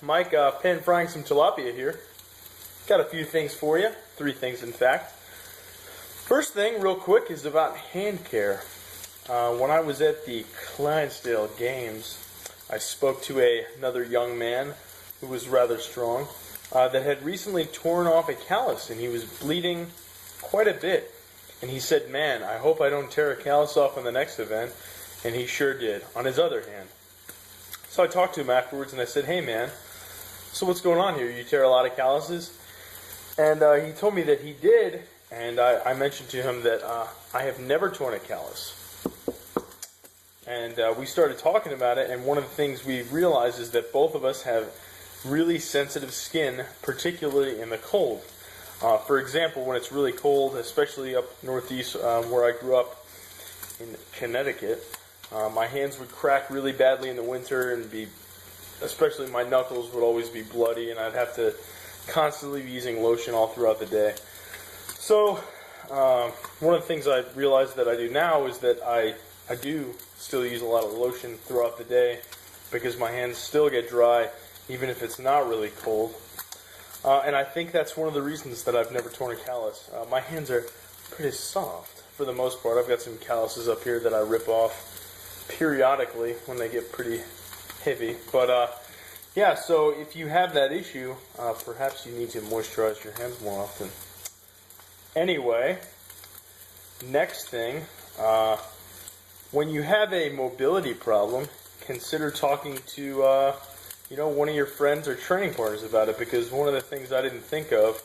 Mike, pan frying some tilapia here. Got a few things for you. 3 things, in fact. First thing, real quick, is about hand care. When I was at the Clydesdale Games, I spoke to another young man who was rather strong that had recently torn off a callus, and he was bleeding quite a bit. And he said, "Man, I hope I don't tear a callus off in the next event." And he sure did, on his other hand. So I talked to him afterwards, and I said, "Hey, man, so what's going on here? You tear a lot of calluses?" And he told me that he did, and I mentioned to him that I have never torn a callus. And we started talking about it, and one of the things we realized is that both of us have really sensitive skin, particularly in the cold. For example, when it's really cold, especially up northeast where I grew up in Connecticut, my hands would crack really badly in the winter, and especially my knuckles would always be bloody, and I'd have to constantly be using lotion all throughout the day. So one of the things I realized that I do now is that I do still use a lot of lotion throughout the day because my hands still get dry even if it's not really cold. And I think that's one of the reasons that I've never torn a callus. My hands are pretty soft for the most part. I've got some calluses up here that I rip off periodically when they get pretty heavy. But yeah, so if you have that issue, perhaps you need to moisturize your hands more often. Anyway, next thing, when you have a mobility problem, consider talking to one of your friends or training partners about it, because one of the things I didn't think of,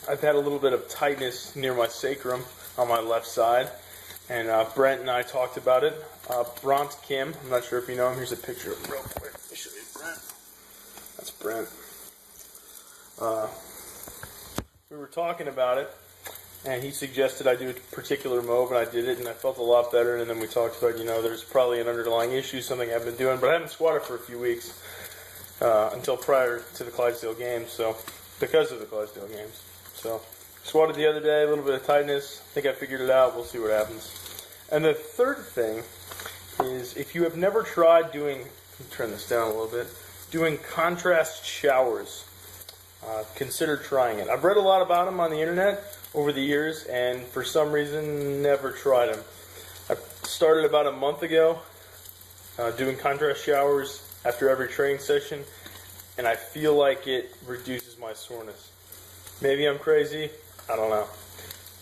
I've had a little bit of tightness near my sacrum on my left side, and Brent and I talked about it. Bront Kim, I'm not sure if you know him. Here's a picture of him real quick. Let me show you Brent. That's Brent. We were talking about it, and he suggested I do a particular move, and I did it, and I felt a lot better. And then we talked about, there's probably an underlying issue, something I've been doing, but I haven't squatted for a few weeks until prior to the Clydesdale Games, so because of the Clydesdale Games. So squatted the other day, a little bit of tightness. I think I figured it out. We'll see what happens. And the third thing is, if you have never tried doing, let me turn this down a little bit, doing contrast showers, consider trying it. I've read a lot about them on the internet over the years, and for some reason never tried them. I started about a month ago doing contrast showers after every training session, and I feel like it reduces my soreness. Maybe I'm crazy, I don't know.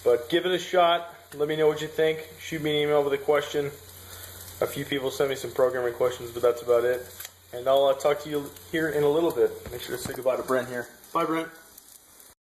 But give it a shot, let me know what you think. Shoot me an email with a question. A few people sent me some programming questions, but that's about it. And I'll talk to you here in a little bit. Make sure to say goodbye to Brent here. Bye, Brent.